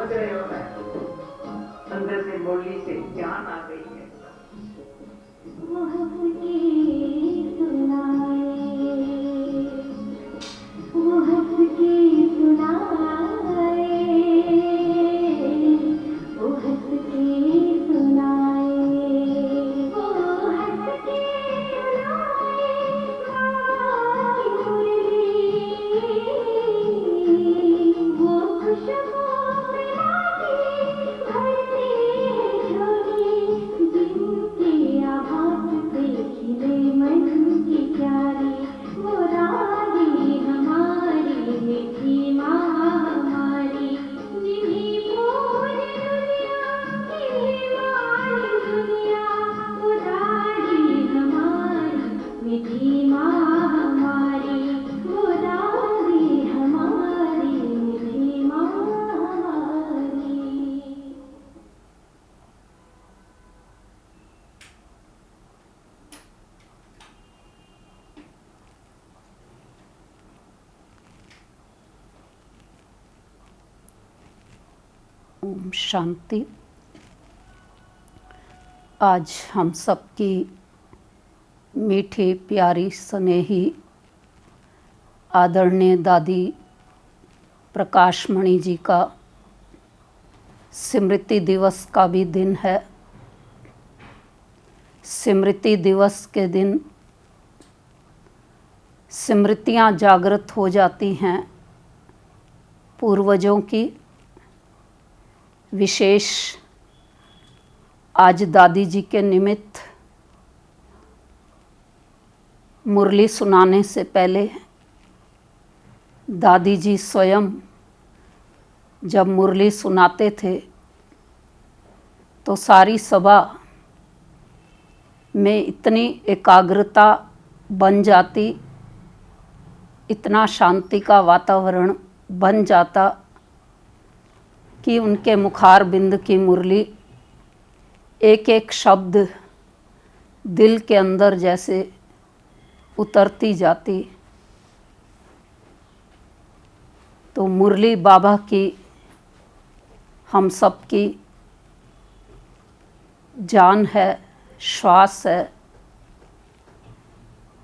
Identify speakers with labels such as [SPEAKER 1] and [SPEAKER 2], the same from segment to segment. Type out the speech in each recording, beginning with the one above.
[SPEAKER 1] समझ रहे हो ना? अंदर से बोली से जान आ गई है।
[SPEAKER 2] वो हंस के सुनाए, वो हंस के सुनाए, वो हंस के सुनाए, वो हंस के सुनाए, गाए मुरली, वो खुशबू मिलाती भरती है झोली, जिनके आभास से खिले मन की प्यारी, वो रानी हमारी मीठी माँ हमारी, जिन्हीं पूरी दुनिया की मानी दुनिया, वो रानी हमारी मीठी माँ हमारी, वो रानी हमारी मीठी माँ हमारी।
[SPEAKER 3] ओम शांति। आज हम सबकी मीठी प्यारी स्नेही आदरणीय दादी प्रकाशमणि जी का स्मृति दिवस का भी दिन है। स्मृति दिवस के दिन स्मृतियाँ जागृत हो जाती हैं पूर्वजों की। विशेष आज दादी जी के निमित्त मुरली सुनाने से पहले दादी जी स्वयं जब मुरली सुनाते थे तो सारी सभा में इतनी एकाग्रता बन जाती, इतना शांति का वातावरण बन जाता कि उनके मुखार बिंद की मुरली एक एक शब्द दिल के अंदर जैसे उतरती जाती। तो मुरली बाबा की हम सब की जान है, श्वास है।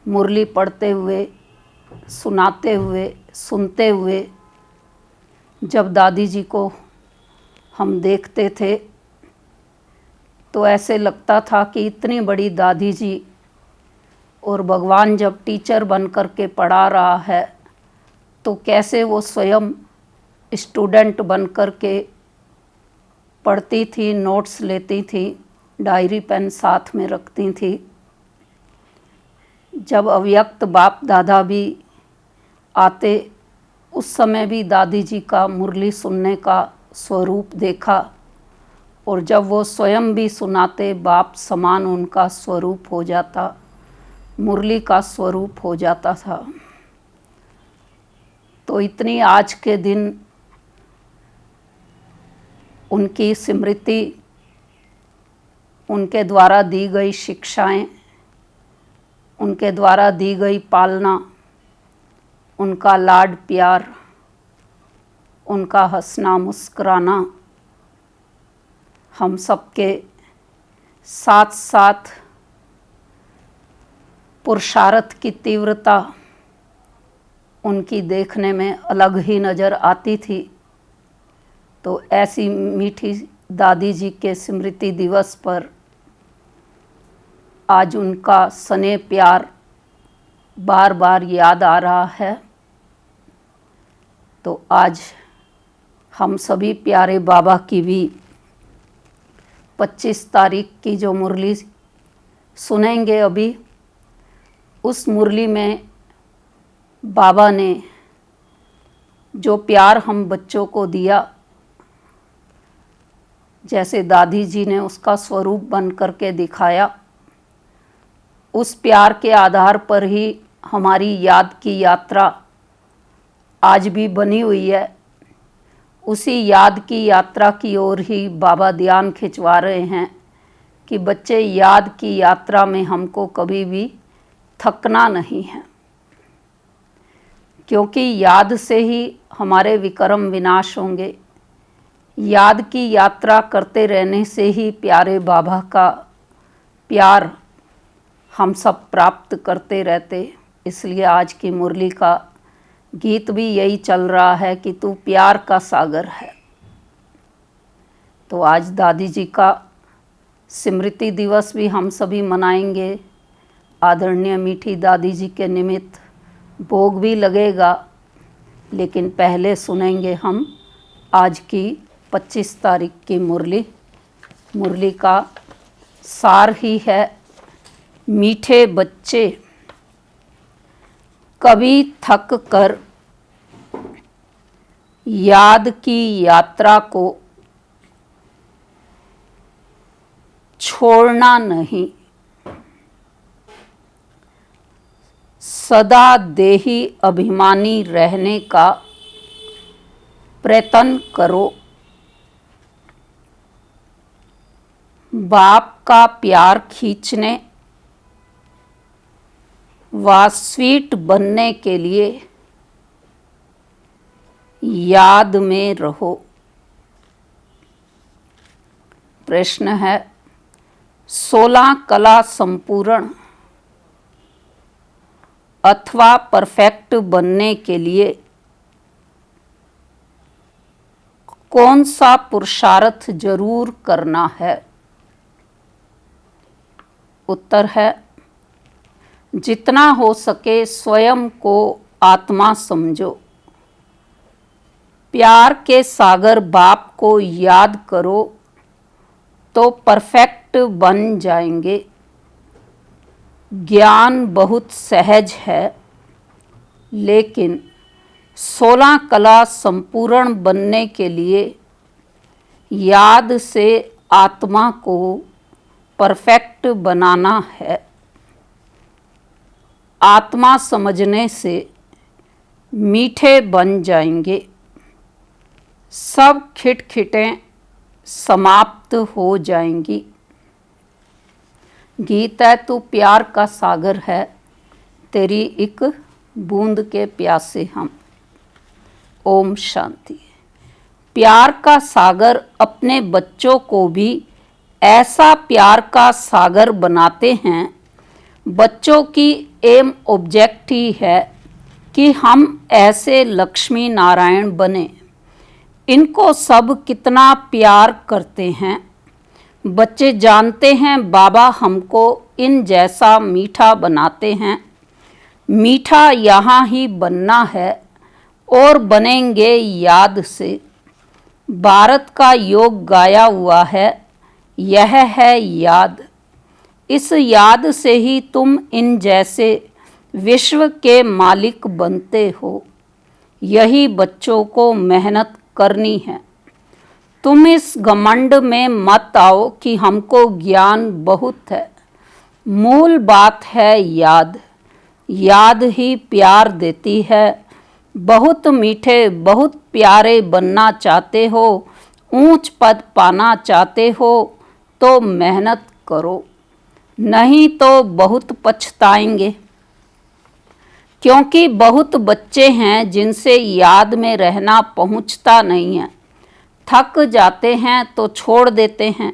[SPEAKER 3] मुरली पढ़ते हुए, सुनाते हुए, सुनते हुए जब दादी जी को हम देखते थे तो ऐसे लगता था कि इतनी बड़ी दादी जी और भगवान जब टीचर बन कर के पढ़ा रहा है तो कैसे वो स्वयं स्टूडेंट बन कर के पढ़ती थी, नोट्स लेती थी, डायरी पेन साथ में रखती थी। जब अव्यक्त बाप दादा भी आते उस समय भी दादी जी का मुरली सुनने का स्वरूप देखा, और जब वो स्वयं भी सुनाते बाप समान उनका स्वरूप हो जाता, मुरली का स्वरूप हो जाता था। तो इतनी आज के दिन उनकी स्मृति, उनके द्वारा दी गई शिक्षाएं, उनके द्वारा दी गई पालना, उनका लाड प्यार, उनका हंसना मुस्कुराना हम सबके साथ साथ पुरुषार्थ की तीव्रता उनकी देखने में अलग ही नज़र आती थी। तो ऐसी मीठी दादी जी के स्मृति दिवस पर आज उनका स्नेह प्यार बार बार याद आ रहा है। तो आज हम सभी प्यारे बाबा की भी 25 तारीख की जो मुरली सुनेंगे अभी, उस मुरली में बाबा ने जो प्यार हम बच्चों को दिया, जैसे दादी जी ने उसका स्वरूप बन करके दिखाया, उस प्यार के आधार पर ही हमारी याद की यात्रा आज भी बनी हुई है। उसी याद की यात्रा की ओर ही बाबा ध्यान खिंचवा रहे हैं कि बच्चे, याद की यात्रा में हमको कभी भी थकना नहीं है, क्योंकि याद से ही हमारे विकर्म विनाश होंगे। याद की यात्रा करते रहने से ही प्यारे बाबा का प्यार हम सब प्राप्त करते रहते। इसलिए आज की मुरली का गीत भी यही चल रहा है कि तू प्यार का सागर है। तो आज दादी जी का स्मृति दिवस भी हम सभी मनाएंगे। आदरणीय मीठी दादी जी के निमित्त भोग भी लगेगा, लेकिन पहले सुनेंगे हम आज की 25 तारीख की मुरली। मुरली का सार ही है, मीठे बच्चे कभी थक कर याद की यात्रा को छोड़ना नहीं, सदा देही अभिमानी रहने का प्रयत्न करो। बाप का प्यार खींचने व स्वीट बनने के लिए याद में रहो। प्रश्न है, 16 कला संपूर्ण अथवा परफेक्ट बनने के लिए कौन सा पुरुषार्थ जरूर करना है? उत्तर है, जितना हो सके स्वयं को आत्मा समझो। प्यार के सागर बाप को याद करो तो परफेक्ट बन जाएंगे। ज्ञान बहुत सहज है, लेकिन 16 कला संपूर्ण बनने के लिए याद से आत्मा को परफेक्ट बनाना है। आत्मा समझने से मीठे बन जाएंगे, सब खिटखिटें समाप्त हो जाएंगी। गीत है, तू प्यार का सागर है, तेरी एक बूंद के प्यासे हम। ओम शांति। प्यार का सागर अपने बच्चों को भी ऐसा प्यार का सागर बनाते हैं। बच्चों की एम ऑब्जेक्ट ही है कि हम ऐसे लक्ष्मी नारायण बने। इनको सब कितना प्यार करते हैं। बच्चे जानते हैं बाबा हमको इन जैसा मीठा बनाते हैं। मीठा यहाँ ही बनना है और बनेंगे याद से। भारत का योग गाया हुआ है, यह है याद। इस याद से ही तुम इन जैसे विश्व के मालिक बनते हो। यही बच्चों को मेहनत करनी है। तुम इस घमंड में मत आओ कि हमको ज्ञान बहुत है। मूल बात है याद। याद ही प्यार देती है। बहुत मीठे, बहुत प्यारे बनना चाहते हो, ऊंच पद पाना चाहते हो तो मेहनत करो, नहीं तो बहुत पछताएंगे। क्योंकि बहुत बच्चे हैं जिनसे याद में रहना पहुंचता नहीं है। थक जाते हैं तो छोड़ देते हैं।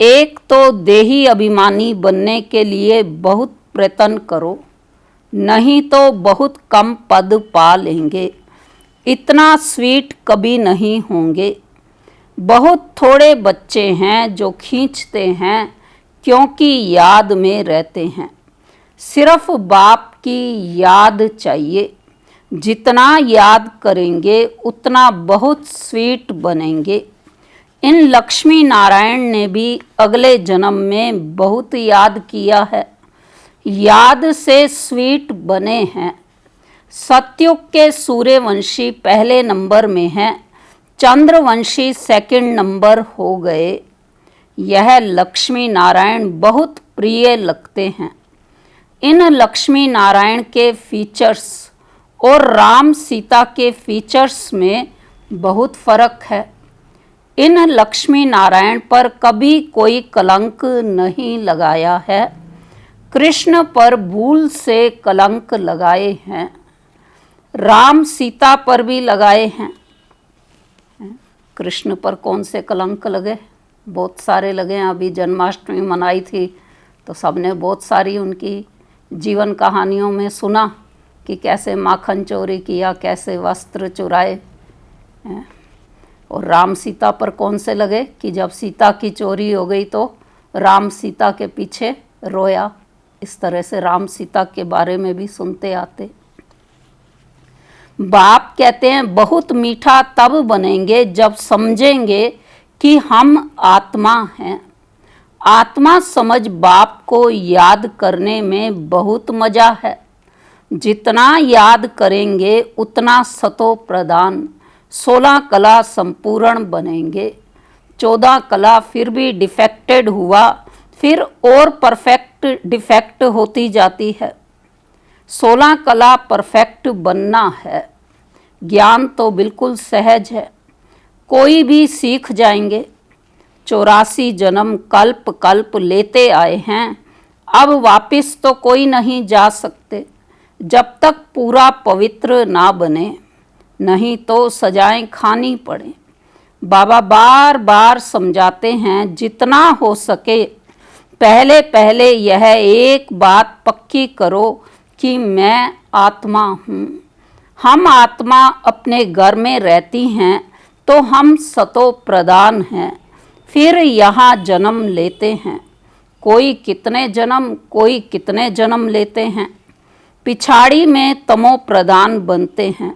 [SPEAKER 3] एक तो देही अभिमानी बनने के लिए बहुत प्रयत्न करो, नहीं तो बहुत कम पद पा लेंगे। इतना स्वीट कभी नहीं होंगे। बहुत थोड़े बच्चे हैं जो खींचते हैं क्योंकि याद में रहते हैं। सिर्फ बाप की याद चाहिए। जितना याद करेंगे उतना बहुत स्वीट बनेंगे। इन लक्ष्मी नारायण ने भी अगले जन्म में बहुत याद किया है। याद से स्वीट बने हैं। सतयुग के सूर्यवंशी पहले नंबर में हैं, चंद्रवंशी सेकंड नंबर हो गए। यह लक्ष्मी नारायण बहुत प्रिय लगते हैं। इन लक्ष्मी नारायण के फीचर्स और राम सीता के फीचर्स में बहुत फर्क है। इन लक्ष्मी नारायण पर कभी कोई कलंक नहीं लगाया है। कृष्ण पर भूल से कलंक लगाए हैं। राम सीता पर भी लगाए हैं। कृष्ण पर कौन से कलंक लगे? बहुत सारे लगे हैं। अभी जन्माष्टमी मनाई थी तो सबने बहुत सारी उनकी जीवन कहानियों में सुना कि कैसे माखन चोरी किया, कैसे वस्त्र चुराए हैं। और राम सीता पर कौन से लगे कि जब सीता की चोरी हो गई तो राम सीता के पीछे रोया। इस तरह से राम सीता के बारे में भी सुनते आते। बाप कहते हैं बहुत मीठा तब बनेंगे जब समझेंगे कि हम आत्मा हैं। आत्मा समझ बाप को याद करने में बहुत मजा है। जितना याद करेंगे उतना सतो प्रदान 16 कला संपूर्ण बनेंगे। 14 कला फिर भी डिफेक्टेड हुआ, फिर और परफेक्ट डिफेक्ट होती जाती है। 16 कला परफेक्ट बनना है। ज्ञान तो बिल्कुल सहज है, कोई भी सीख जाएंगे। 84 जन्म कल्प कल्प लेते आए हैं, अब वापस तो कोई नहीं जा सकते जब तक पूरा पवित्र ना बने, नहीं तो सजाएं खानी पड़े। बाबा बार बार समझाते हैं जितना हो सके पहले पहले यह एक बात पक्की करो कि मैं आत्मा हूँ। हम आत्मा अपने घर में रहती हैं तो हम सतो प्रधान हैं, फिर यहाँ जन्म लेते हैं। कोई कितने जन्म, कोई कितने जन्म लेते हैं। पिछाड़ी में तमो प्रधान बनते हैं।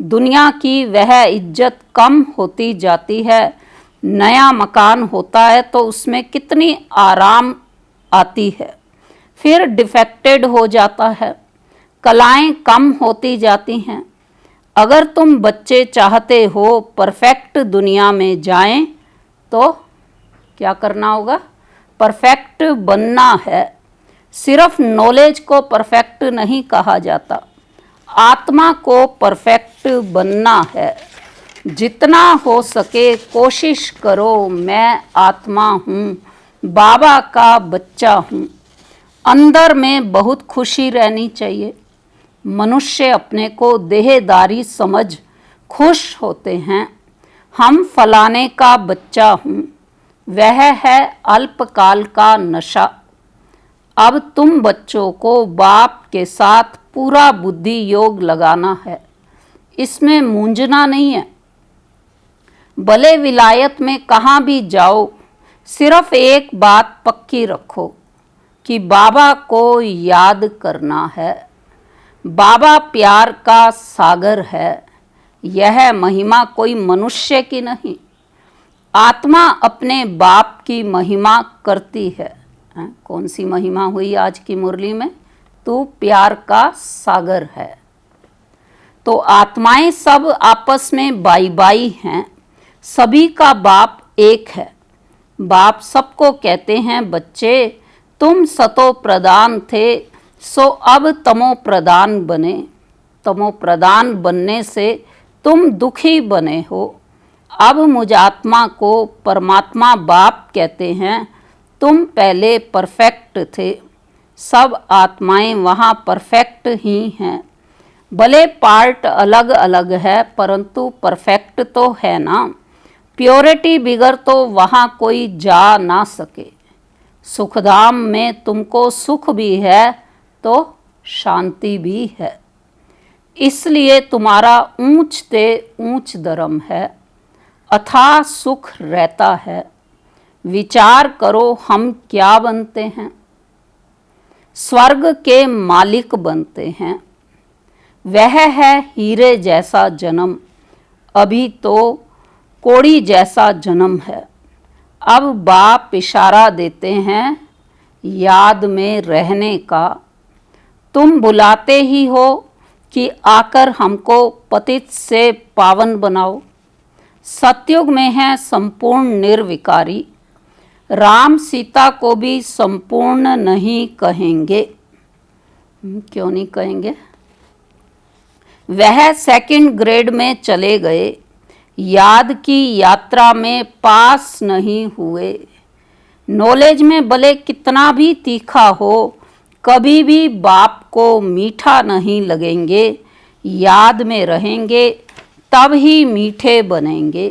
[SPEAKER 3] दुनिया की वह इज्जत कम होती जाती है। नया मकान होता है तो उसमें कितनी आराम आती है, फिर डिफेक्टेड हो जाता है। कलाएं कम होती जाती हैं। अगर तुम बच्चे चाहते हो परफेक्ट दुनिया में जाएं तो क्या करना होगा? परफेक्ट बनना है। सिर्फ नॉलेज को परफेक्ट नहीं कहा जाता, आत्मा को परफेक्ट बनना है। जितना हो सके कोशिश करो मैं आत्मा हूँ, बाबा का बच्चा हूँ। अंदर में बहुत खुशी रहनी चाहिए। मनुष्य अपने को देहदारी समझ खुश होते हैं। हम फलाने का बच्चा हूँ, वह है अल्पकाल का नशा। अब तुम बच्चों को बाप के साथ पूरा बुद्धि योग लगाना है, इसमें मूंझना नहीं है। भले विलायत में कहाँ भी जाओ, सिर्फ एक बात पक्की रखो कि बाबा को याद करना है। बाबा प्यार का सागर है। यह महिमा कोई मनुष्य की नहीं, आत्मा अपने बाप की महिमा करती है। कौन सी महिमा हुई आज की मुरली में? तू प्यार का सागर है। तो आत्माएं सब आपस में बाई बाई हैं। सभी का बाप एक है। बाप सबको कहते हैं बच्चे तुम सतो प्रधान थे, सो अब तमो प्रधान बने। तमो प्रधान बनने से तुम दुखी बने हो। अब मुझ आत्मा को परमात्मा बाप कहते हैं। तुम पहले परफेक्ट थे, सब आत्माएं वहाँ परफेक्ट ही हैं। भले पार्ट अलग अलग है परंतु परफेक्ट तो है ना। प्योरिटी बिगर तो वहाँ कोई जा ना सके। सुखधाम में तुमको सुख भी है तो शांति भी है। इसलिए तुम्हारा ऊंचते ऊंच धर्म है, अथाह सुख रहता है। विचार करो हम क्या बनते हैं? स्वर्ग के मालिक बनते हैं। वह है हीरे जैसा जन्म, अभी तो कोड़ी जैसा जन्म है। अब बाप इशारा देते हैं याद में रहने का। तुम बुलाते ही हो कि आकर हमको पतित से पावन बनाओ। सतयुग में है संपूर्ण निर्विकारी। राम सीता को भी संपूर्ण नहीं कहेंगे। क्यों नहीं कहेंगे? वह सेकंड ग्रेड में चले गए, याद की यात्रा में पास नहीं हुए। नॉलेज में भले कितना भी तीखा हो, कभी भी बाप को मीठा नहीं लगेंगे। याद में रहेंगे तब ही मीठे बनेंगे।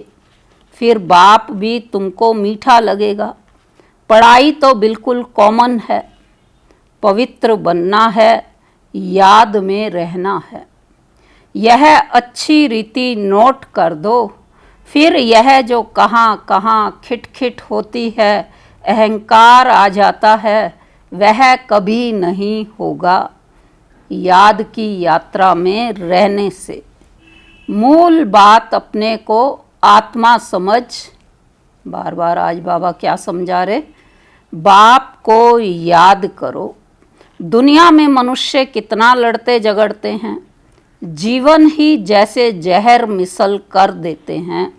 [SPEAKER 3] फिर बाप भी तुमको मीठा लगेगा। पढ़ाई तो बिल्कुल कॉमन है, पवित्र बनना है, याद में रहना है। यह अच्छी रीति नोट कर दो, फिर यह जो कहाँ कहाँ खिटखिट होती है, अहंकार आ जाता है, वह कभी नहीं होगा। याद की यात्रा में रहने से मूल बात अपने को आत्मा समझ, बार बार आज बाबा क्या समझा रहे, बाप को याद करो। दुनिया में मनुष्य कितना लड़ते झगड़ते हैं, जीवन ही जैसे जहर मिसल कर देते हैं।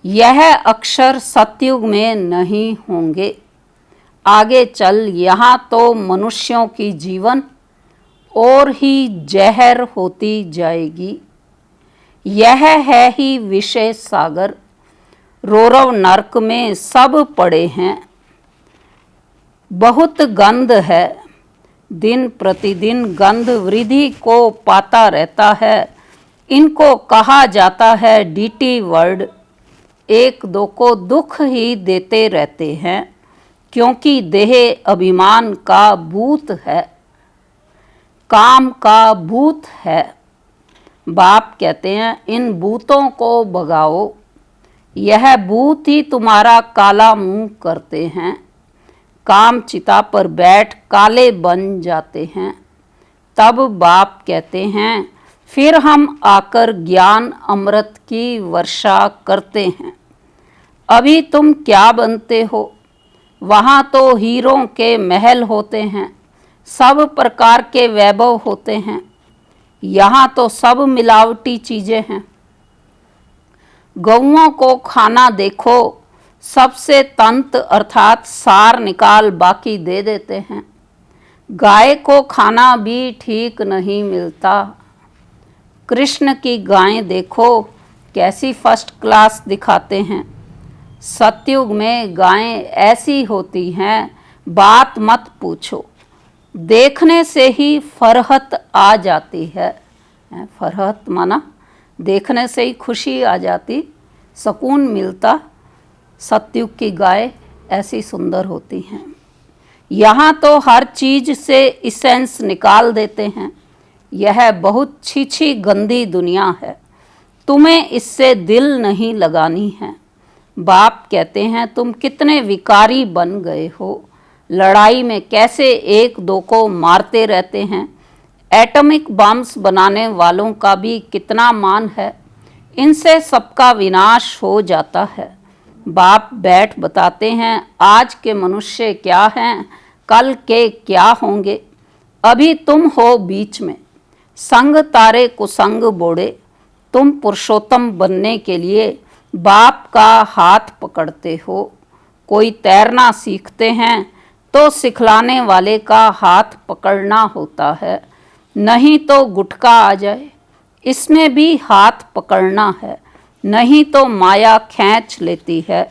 [SPEAKER 3] यह अक्षर सतयुग में नहीं होंगे। आगे चल यहाँ तो मनुष्यों की जीवन और ही जहर होती जाएगी। यह है ही विषय सागर, रौरव नरक में सब पड़े हैं। बहुत गंध है, दिन प्रतिदिन गंध वृद्धि को पाता रहता है। इनको कहा जाता है डीटी वर्ड। एक दो को दुख ही देते रहते हैं, क्योंकि देह अभिमान का भूत है, काम का भूत है। बाप कहते हैं इन भूतों को भगाओ। यह भूत ही तुम्हारा काला मुंह करते हैं। काम चिता पर बैठ काले बन जाते हैं। तब बाप कहते हैं फिर हम आकर ज्ञान अमृत की वर्षा करते हैं। अभी तुम क्या बनते हो? वहाँ तो हीरों के महल होते हैं, सब प्रकार के वैभव होते हैं। यहाँ तो सब मिलावटी चीज़ें हैं। गौओं को खाना देखो, सबसे तंत अर्थात सार निकाल बाकी दे देते हैं। गाय को खाना भी ठीक नहीं मिलता। कृष्ण की गायें देखो कैसी फर्स्ट क्लास दिखाते हैं। सतयुग में गायें ऐसी होती हैं, बात मत पूछो। देखने से ही फरहत आ जाती है। फरहत माना देखने से ही खुशी आ जाती, सुकून मिलता। सतयुग की गाय ऐसी सुंदर होती हैं। यहाँ तो हर चीज़ से इसेंस निकाल देते हैं। यह बहुत छी गंदी दुनिया है, तुम्हें इससे दिल नहीं लगानी है। बाप कहते हैं तुम कितने विकारी बन गए हो। लड़ाई में कैसे एक दो को मारते रहते हैं। एटॉमिक बम्स बनाने वालों का भी कितना मान है। इनसे सबका विनाश हो जाता है। बाप बैठ बताते हैं आज के मनुष्य क्या हैं, कल के क्या होंगे। अभी तुम हो बीच में, संग तारे कुसंग बोड़े। तुम पुरुषोत्तम बनने के लिए बाप का हाथ पकड़ते हो। कोई तैरना सीखते हैं तो सिखलाने वाले का हाथ पकड़ना होता है, नहीं तो गुटका आ जाए। इसमें भी हाथ पकड़ना है, नहीं तो माया खींच लेती है।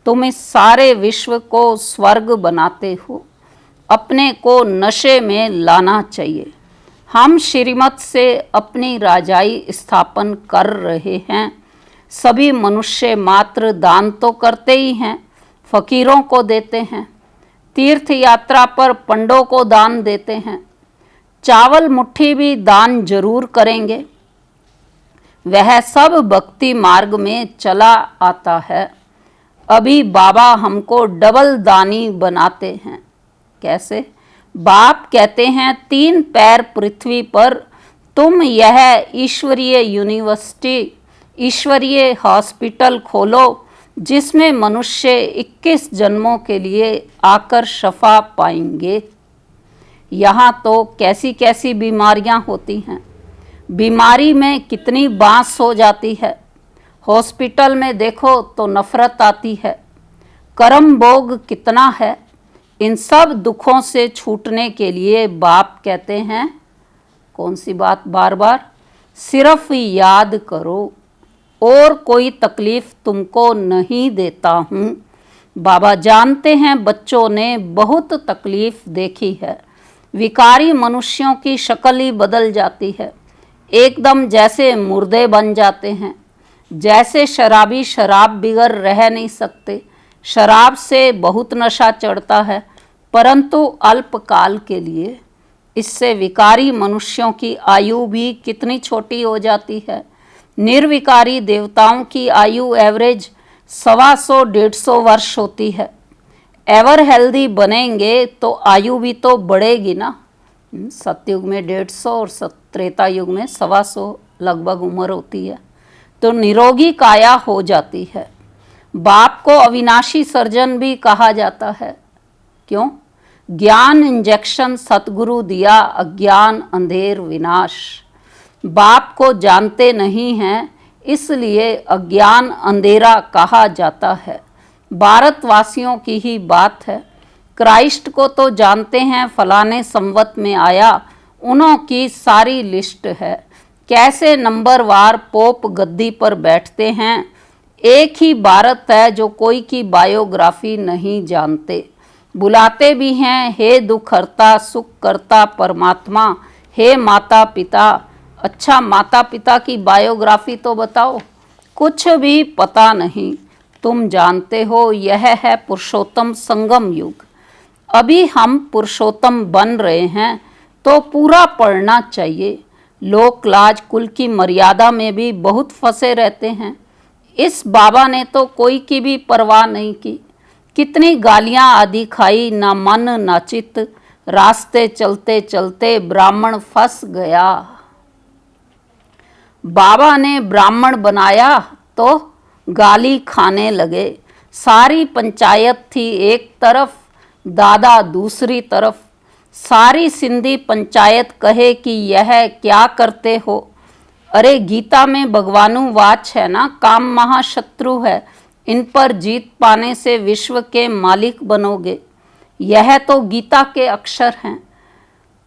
[SPEAKER 3] तुम इस सारे विश्व को स्वर्ग बनाते हो। अपने को नशे में लाना चाहिए। हम श्रीमत से अपनी राजाई स्थापन कर रहे हैं। सभी मनुष्य मात्र दान तो करते ही हैं, फकीरों को देते हैं, तीर्थ यात्रा पर पंडों को दान देते हैं, चावल मुट्ठी भी दान जरूर करेंगे। वह सब भक्ति मार्ग में चला आता है। अभी बाबा हमको डबल दानी बनाते हैं। कैसे? बाप कहते हैं 3 पैर पृथ्वी पर तुम यह ईश्वरीय यूनिवर्सिटी, ईश्वरीय हॉस्पिटल खोलो, जिसमें मनुष्य 21 जन्मों के लिए आकर शफा पाएंगे। यहाँ तो कैसी कैसी बीमारियाँ होती हैं। बीमारी में कितनी बांस हो जाती है। हॉस्पिटल में देखो तो नफरत आती है। कर्म भोग कितना है। इन सब दुखों से छूटने के लिए बाप कहते हैं कौन सी बात बार बार? सिर्फ याद करो, और कोई तकलीफ तुमको नहीं देता हूँ। बाबा जानते हैं बच्चों ने बहुत तकलीफ देखी है। विकारी मनुष्यों की शक्ल ही बदल जाती है, एकदम जैसे मुर्दे बन जाते हैं। जैसे शराबी शराब बिगर रह नहीं सकते। शराब से बहुत नशा चढ़ता है, परंतु अल्पकाल के लिए। इससे विकारी मनुष्यों की आयु भी कितनी छोटी हो जाती है। निर्विकारी देवताओं की आयु एवरेज 125-150 वर्ष होती है। एवर हेल्दी बनेंगे तो आयु भी तो बढ़ेगी ना। सतयुग में 150 और त्रेता युग में 125 लगभग उम्र होती है, तो निरोगी काया हो जाती है। बाप को अविनाशी सर्जन भी कहा जाता है। क्यों? ज्ञान इंजेक्शन सतगुरु दिया, अज्ञान अंधेर विनाश। बाप को जानते नहीं हैं, इसलिए अज्ञान अंधेरा कहा जाता है। भारतवासियों की ही बात है। क्राइस्ट को तो जानते हैं, फलाने संवत में आया, उन्हों की सारी लिस्ट है। कैसे नंबरवार पोप गद्दी पर बैठते हैं। एक ही भारत है जो कोई की बायोग्राफी नहीं जानते। बुलाते भी हैं, हे दुख हरता सुख करता परमात्मा, हे माता पिता। अच्छा, माता पिता की बायोग्राफी तो बताओ। कुछ भी पता नहीं। तुम जानते हो यह है पुरुषोत्तम संगम युग। अभी हम पुरुषोत्तम बन रहे हैं, तो पूरा पढ़ना चाहिए। लोक लाज कुल की मर्यादा में भी बहुत फंसे रहते हैं। इस बाबा ने तो कोई की भी परवाह नहीं की। कितनी गालियां आदि खाई, ना मन ना चित्त। रास्ते चलते चलते ब्राह्मण फंस गया। बाबा ने ब्राह्मण बनाया तो गाली खाने लगे। सारी पंचायत थी एक तरफ, दादा दूसरी तरफ। सारी सिंधी पंचायत कहे कि यह क्या करते हो। अरे गीता में भगवानु वाच है ना, काम महाशत्रु है, इन पर जीत पाने से विश्व के मालिक बनोगे। यह तो गीता के अक्षर हैं।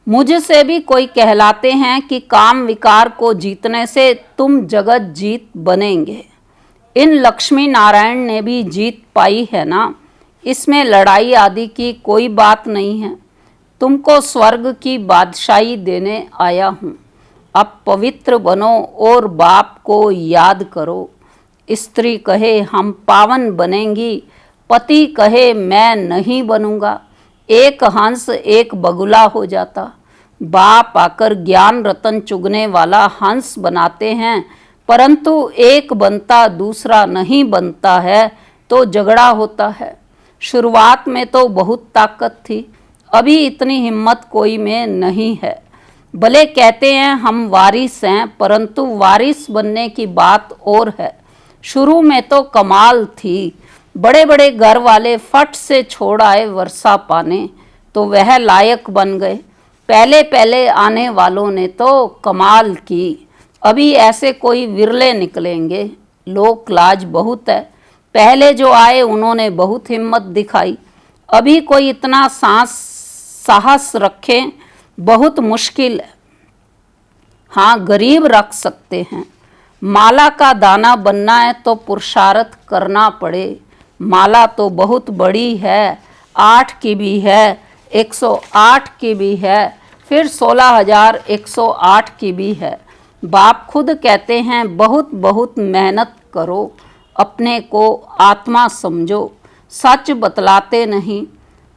[SPEAKER 3] मुझसे भी कोई कहलाते हैं कि काम विकार को जीतने से तुम जगत जीत बनेंगे। इन लक्ष्मी नारायण ने भी जीत पाई है ना, इसमें लड़ाई आदि की कोई बात नहीं है। तुमको स्वर्ग की बादशाही देने आया हूँ। अब पवित्र बनो और बाप को याद करो। स्त्री कहे हम पावन बनेंगी, पति कहे मैं नहीं बनूंगा। एक हंस एक बगुला हो जाता। बाप आकर ज्ञान रतन चुगने वाला हंस बनाते हैं, परंतु एक बनता दूसरा नहीं बनता है तो झगड़ा होता है। शुरुआत में तो बहुत ताकत थी, अभी इतनी हिम्मत कोई में नहीं है। भले कहते हैं हम वारिस हैं, परंतु वारिस बनने की बात और है। शुरू में तो कमाल थी। बड़े बड़े घर वाले फट से छोड़ आए वर्षा पाने, तो वह लायक बन गए। पहले पहले आने वालों ने तो कमाल की। अभी ऐसे कोई विरले निकलेंगे। लोक लाज बहुत है। पहले जो आए उन्होंने बहुत हिम्मत दिखाई। अभी कोई इतना साहस रखे बहुत मुश्किल है। हाँ, गरीब रख सकते हैं। माला का दाना बनना है तो पुरुषार्थ करना पड़े। माला तो बहुत बड़ी है, 8 की भी है, 108 की भी है, फिर 16,108 की भी है। बाप खुद कहते हैं बहुत बहुत मेहनत करो, अपने को आत्मा समझो। सच बतलाते नहीं।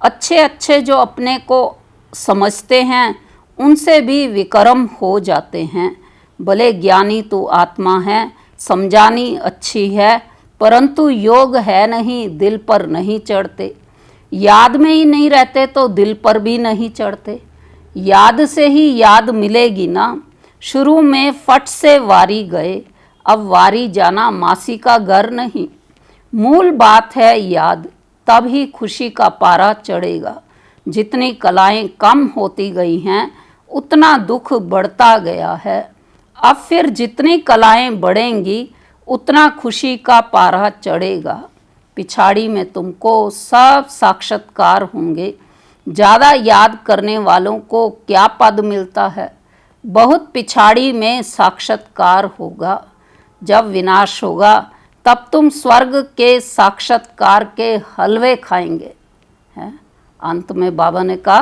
[SPEAKER 3] अच्छे अच्छे जो अपने को समझते हैं उनसे भी विक्रम हो जाते हैं। भले ज्ञानी तो आत्मा है, समझानी अच्छी है, परंतु योग है नहीं, दिल पर नहीं चढ़ते। याद में ही नहीं रहते तो दिल पर भी नहीं चढ़ते। याद से ही याद मिलेगी ना। शुरू में फट से वारी गए, अब वारी जाना मासी का घर नहीं। मूल बात है याद, तब ही खुशी का पारा चढ़ेगा। जितनी कलाएं कम होती गई हैं उतना दुख बढ़ता गया है। अब फिर जितनी कलाएं बढ़ेंगी उतना खुशी का पारा चढ़ेगा। पिछाड़ी में तुमको सब साक्षात्कार होंगे। ज़्यादा याद करने वालों को क्या पद मिलता है। बहुत पिछाड़ी में साक्षात्कार होगा। जब विनाश होगा तब तुम स्वर्ग के साक्षात्कार के हलवे खाएंगे। हैं? अंत में बाबा ने कहा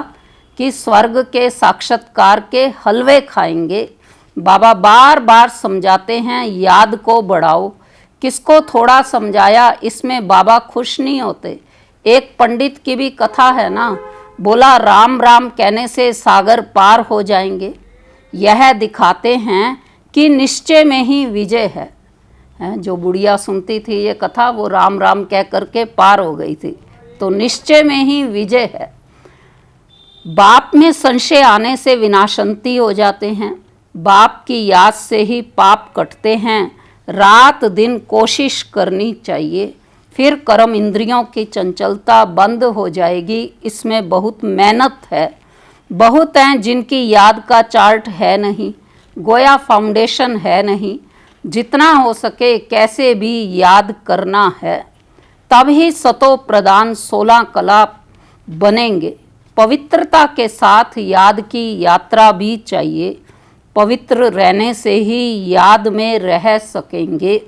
[SPEAKER 3] कि स्वर्ग के साक्षात्कार के हलवे खाएंगे। बाबा बार बार समझाते हैं याद को बढ़ाओ। किसको थोड़ा समझाया, इसमें बाबा खुश नहीं होते। एक पंडित की भी कथा है ना, बोला राम राम कहने से सागर पार हो जाएंगे। यह दिखाते हैं कि निश्चय में ही विजय है। जो बुढ़िया सुनती थी ये कथा, वो राम राम कह करके पार हो गई थी। तो निश्चय में ही विजय है। बाप में संशय आने से विनाशंती हो जाते हैं। बाप की याद से ही पाप कटते हैं। रात दिन कोशिश करनी चाहिए, फिर कर्म इंद्रियों की चंचलता बंद हो जाएगी। इसमें बहुत मेहनत है। बहुत हैं जिनकी याद का चार्ट है नहीं, गोया फाउंडेशन है नहीं। जितना हो सके कैसे भी याद करना है, तब ही सतो प्रदान 16 कला बनेंगे। पवित्रता के साथ याद की यात्रा भी चाहिए। पवित्र रहने से ही याद में रह सकेंगे।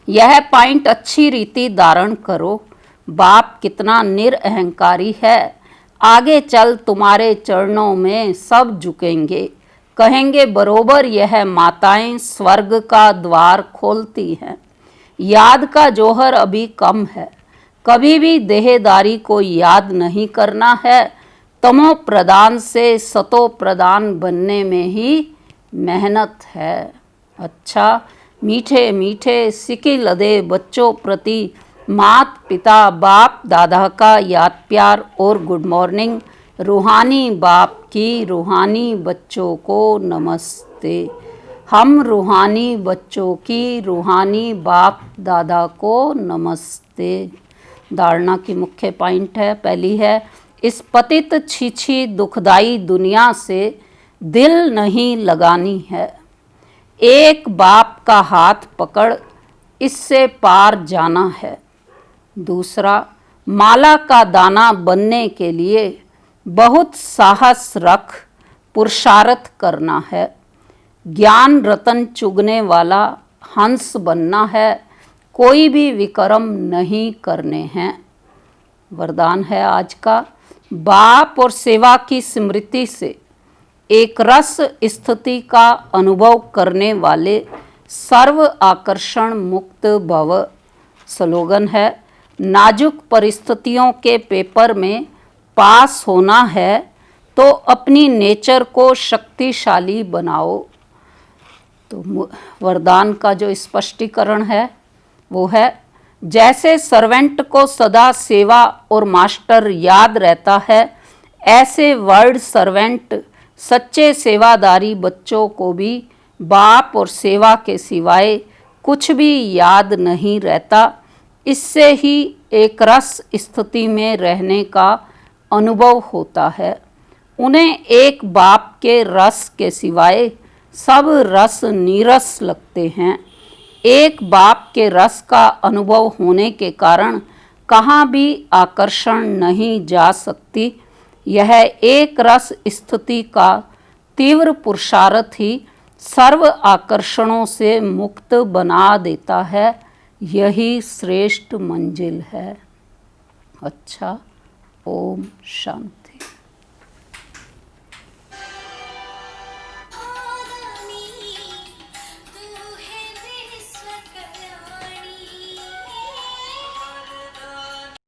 [SPEAKER 3] यह पॉइंट अच्छी रीति धारण करो। बाप कितना निरअहंकारी है। आगे चल तुम्हारे चरणों में सब झुकेंगे। कहेंगे बरोबर यह माताएं स्वर्ग का द्वार खोलती हैं। याद का जौहर अभी कम है। कभी भी देहदारी को याद नहीं करना है। तमो प्रदान से सतो प्रदान बनने में ही मेहनत है। अच्छा, मीठे मीठे सिकी लदे बच्चों प्रति मात पिता बाप दादा का याद प्यार और गुड मॉर्निंग। रूहानी बाप की रूहानी बच्चों को नमस्ते। हम रूहानी बच्चों की रूहानी बाप दादा को नमस्ते। धारणा की मुख्य पॉइंट है, पहली है, इस पतित छीछी दुखदाई दुनिया से दिल नहीं लगानी है। एक बाप का हाथ पकड़ इससे पार जाना है। दूसरा, माला का दाना बनने के लिए बहुत साहस रख पुरुषार्थ करना है। ज्ञान रतन चुगने वाला हंस बनना है। कोई भी विक्रम नहीं करने हैं। वरदान है आज का, बाप और सेवा की स्मृति से एक रस स्थिति का अनुभव करने वाले सर्व आकर्षण मुक्त भव। स्लोगन है, नाजुक परिस्थितियों के पेपर में पास होना है तो अपनी नेचर को शक्तिशाली बनाओ। तो वरदान का जो स्पष्टीकरण है वो है, जैसे सर्वेंट को सदा सेवा और मास्टर याद रहता है, ऐसे वर्ल्ड सर्वेंट सच्चे सेवादारी बच्चों को भी बाप और सेवा के सिवाय कुछ भी याद नहीं रहता। इससे ही एक रस स्थिति में रहने का अनुभव होता है। उन्हें एक बाप के रस के सिवाय सब रस नीरस लगते हैं। एक बाप के रस का अनुभव होने के कारण कहाँ भी आकर्षण नहीं जा सकती। यह एक रस स्थिति का तीव्र पुरुषार्थ ही सर्व आकर्षणों से मुक्त बना देता है। यही श्रेष्ठ मंजिल है। अच्छा, ओम शांति।